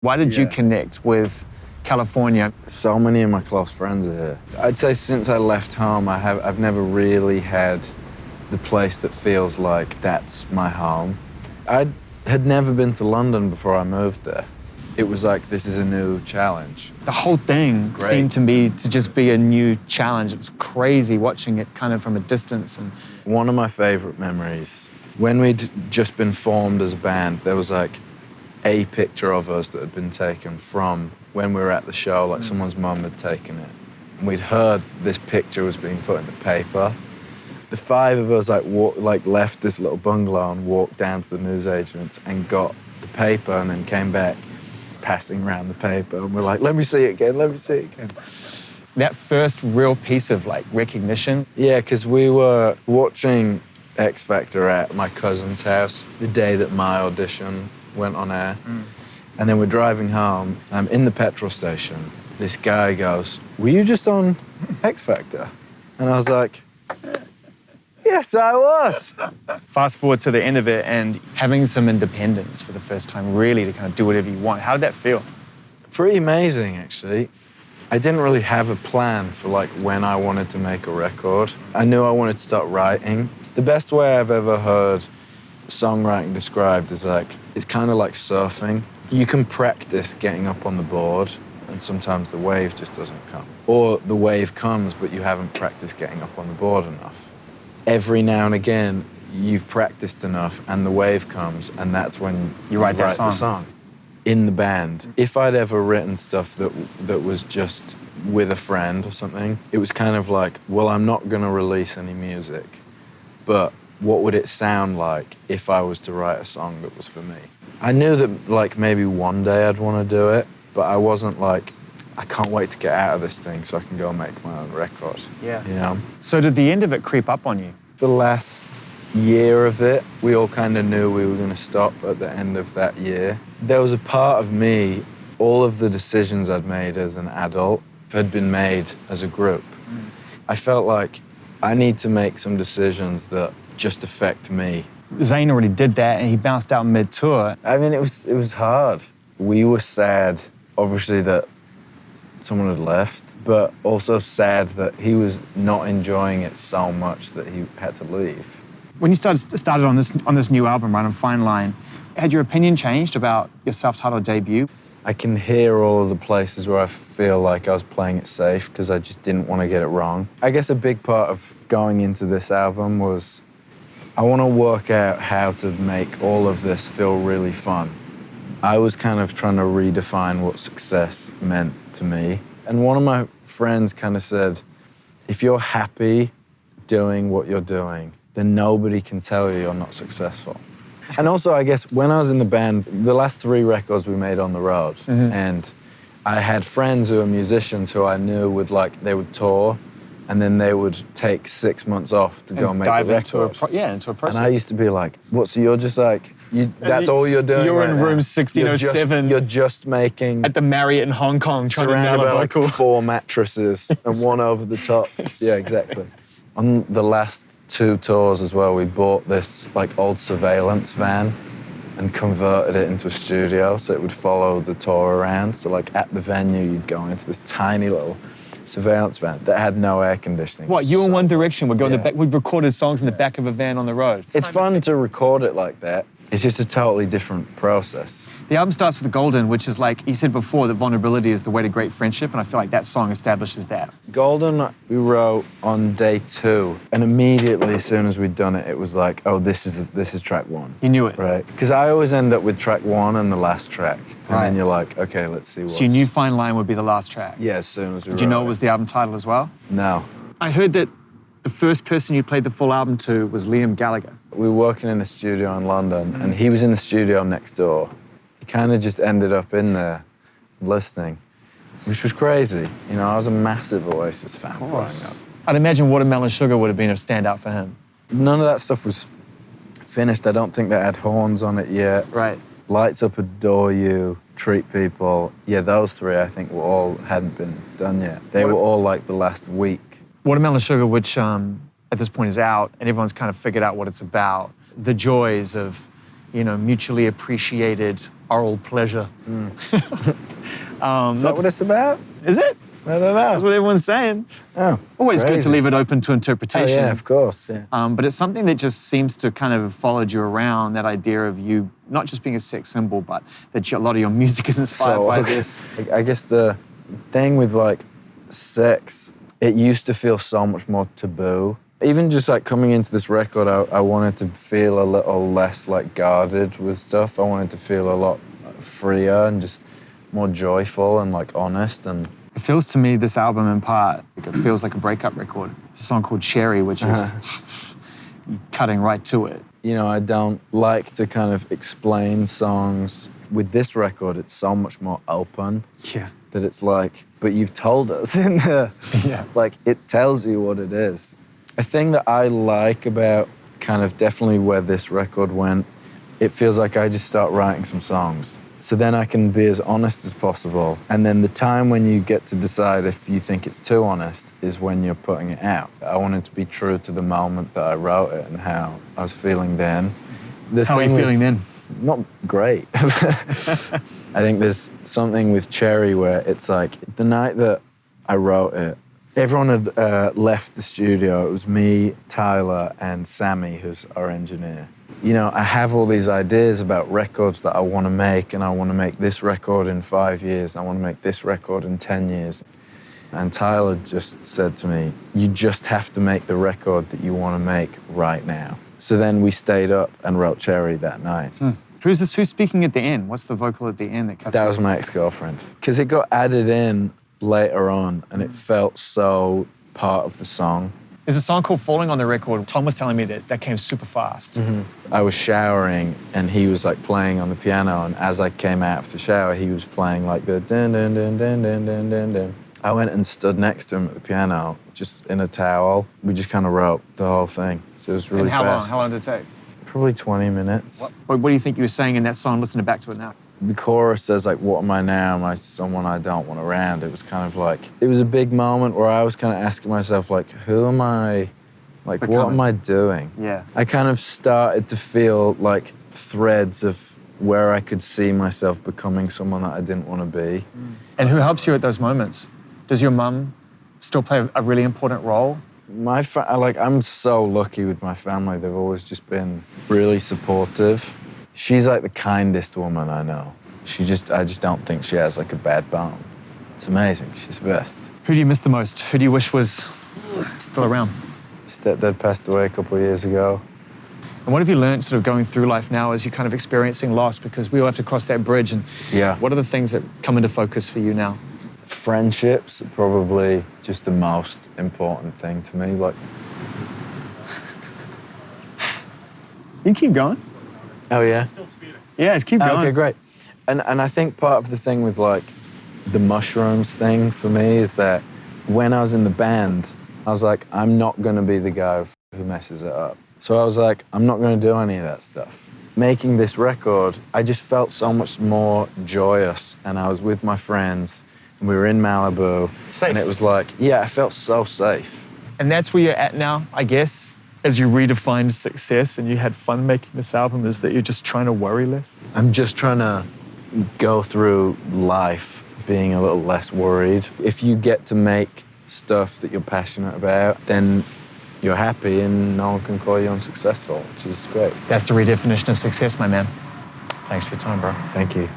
Why did you connect with California? So many of my close friends are here. I'd say since I left home, I've never really had the place that feels like that's my home. I had never been to London before I moved there. It was like, this is a new challenge. The whole thing seemed to me to just be a new challenge. It was crazy watching it kind of from a distance. And one of my favorite memories, when we'd just been formed as a band, there was like a picture of us that had been taken from when we were at the show, like someone's mum had taken it. And we'd heard this picture was being put in the paper. The five of us left this little bungalow and walked down to the newsagents and got the paper and then came back passing around the paper. And we're like, let me see it again, let me see it again. That first real piece of like recognition. Yeah, because we were watching XFactor at my cousin's house the day that my audition went on air. And then we're driving home, I'm in the petrol station. This guy goes, were you just on XFactor? And I was like, yes, I was. Fast forward to the end of it and having some independence for the first time, really to kind of do whatever you want. How did that feel? Pretty amazing, actually. I didn't really have a plan for like when I wanted to make a record. I knew I wanted to start writing. The best way I've ever heard songwriting described is like, it's kind of like surfing. You can practice getting up on the board and sometimes the wave just doesn't come. Or the wave comes, but you haven't practiced getting up on the board enough. Every now and again, you've practiced enough and the wave comes and that's when you write the song. In the band, if I'd ever written stuff that was just with a friend or something, it was kind of like, well, I'm not gonna release any music, but what would it sound like if I was to write a song that was for me? I knew that like maybe one day I'd want to do it, but I wasn't like, I can't wait to get out of this thing so I can go make my own record. Yeah. You know? So did the end of it creep up on you? The last year of it, we all kind of knew we were going to stop at the end of that year. There was a part of me, all of the decisions I'd made as an adult had been made as a group. I felt like I need to make some decisions that just affect me. Zayn already did that and he bounced out mid-tour. I mean, it was hard. We were sad, obviously, that someone had left, but also sad that he was not enjoying it so much that he had to leave. When you started on this new album, right, on Fine Line, had your opinion changed about your self-titled debut? I can hear all of the places where I feel like I was playing it safe because I just didn't want to get it wrong. I guess a big part of going into this album was I want to work out how to make all of this feel really fun. I was kind of trying to redefine what success meant to me. And one of my friends kind of said, if you're happy doing what you're doing, then nobody can tell you you're not successful. And also, I guess, when I was in the band, the last 3 records we made on the road, and I had friends who were musicians who I knew they would tour, and then they would take 6 months off to go make a record. Into a process. And I used to be like, what, so you're just like, that's all you're doing You're right in now? room 1607. You're just making... At the Marriott in Hong Kong, trying to nail a vocal. Like 4 mattresses and one over the top. Yeah, exactly. On the last 2 tours as well, we bought this like old surveillance van and converted it into a studio so it would follow the tour around. So like at the venue, you'd go into this tiny little surveillance van that had no air conditioning. What, you and One Direction would go in the back, we recorded songs in the back of a van on the road. It's fun to record it like that. It's just a totally different process. The album starts with Golden, which is like, you said before, that vulnerability is the way to great friendship, and I feel like that song establishes that. Golden, we wrote on day 2, and immediately as soon as we'd done it, it was like, oh, this is track 1. You knew it. Right. Because I always end up with track 1 and the last track. And then you're like, okay, let's see what. So you knew Fine Line would be the last track? Yeah, as soon as we Did you know it was the album title as well? No. I heard that the first person you played the full album to was Liam Gallagher. We were working in a studio in London, and he was in the studio next door. He kind of just ended up in there listening, which was crazy. You know, I was a massive Oasis fan growing up. I'd imagine Watermelon Sugar would have been a standout for him. None of that stuff was finished. I don't think they had horns on it yet. Right. Lights Up, Adore You, Treat People. Yeah, those 3 I think hadn't been done yet. They were all like the last week. Watermelon Sugar, which at this point is out, and everyone's kind of figured out what it's about. The joys of mutually appreciated oral pleasure. Is that what it's about? Is it? I don't know. That's what everyone's saying. Oh, Always good crazy. to leave it open to Oh, interpretation. yeah, of course, yeah. But it's something that just seems to kind of have followed you around, that idea of you not just being a sex symbol, but that a lot of your music is inspired by this. I guess the thing with like sex, it used to feel so much more taboo. Even just like coming into this record, I wanted to feel a little less like guarded with stuff. I wanted to feel a lot freer and just more joyful and like honest. And It feels to me, this album in part, it feels like a breakup record. It's a song called Cherry, which is cutting right to it. I don't like to kind of explain songs. With this record, it's so much more open. Yeah. That it's like, but you've told us in the, like, it tells you what it is. A thing that I like about kind of definitely where this record went, it feels like I just start writing some songs. So then I can be as honest as possible. And then the time when you get to decide if you think it's too honest is when you're putting it out. I wanted to be true to the moment that I wrote it and how I was feeling then. How are you feeling then? Not great. I think there's something with Cherry where it's like the night that I wrote it, everyone had left the studio. It was me, Tyler, and Sammy, who's our engineer. I have all these ideas about records that I want to make, and I want to make this record in 5 years. I want to make this record in 10 years. And Tyler just said to me, you just have to make the record that you want to make right now. So then we stayed up and wrote Cherry that night. Who's speaking at the end? What's the vocal at the end that cuts That in? was my ex-girlfriend. Because it got added in later on, and it felt so part of the song. There's a song called Falling on the record. Tom was telling me that came super fast. I was showering, and he was like playing on the piano, and as I came out of the shower, he was playing like the dun dun dun dun dun dun dun dun. I went and stood next to him at the piano, just in a towel. We just kind of wrote the whole thing. So it was really fast. How long did it take? Probably 20 minutes. What do you think you were saying in that song, listening back to it now? The chorus says like, what am I now? Am I someone I don't want around? It was kind of like, it was a big moment where I was kind of asking myself like, who am I? Like, what am I doing? Yeah. I kind of started to feel like threads of where I could see myself becoming someone that I didn't want to be. And who helps you at those moments? Does your mum still play a really important role? I'm so lucky with my family. They've always just been really supportive. She's like the kindest woman I know. I just don't think she has like a bad bone. It's amazing. She's the best. Who do you miss the most? Who do you wish was still around? Stepdad passed away a couple of years ago. And what have you learned sort of going through life now as you're kind of experiencing loss? Because we all have to cross that bridge. And what are the things that come into focus for you now? Friendships are probably just the most important thing to me. Like, you can keep going. Oh yeah? Yeah, let's keep going. Okay, great. And I think part of the thing with like the mushrooms thing for me is that when I was in the band, I was like, I'm not gonna be the guy who messes it up. So I was like, I'm not gonna do any of that stuff. Making this record, I just felt so much more joyous, and I was with my friends, and we were in Malibu. Safe. And it was like, I felt so safe. And that's where you're at now, I guess, as you redefined success and you had fun making this album, is that you're just trying to worry less? I'm just trying to go through life being a little less worried. If you get to make stuff that you're passionate about, then you're happy and no one can call you unsuccessful, which is great. That's the redefinition of success, my man. Thanks for your time, bro. Thank you.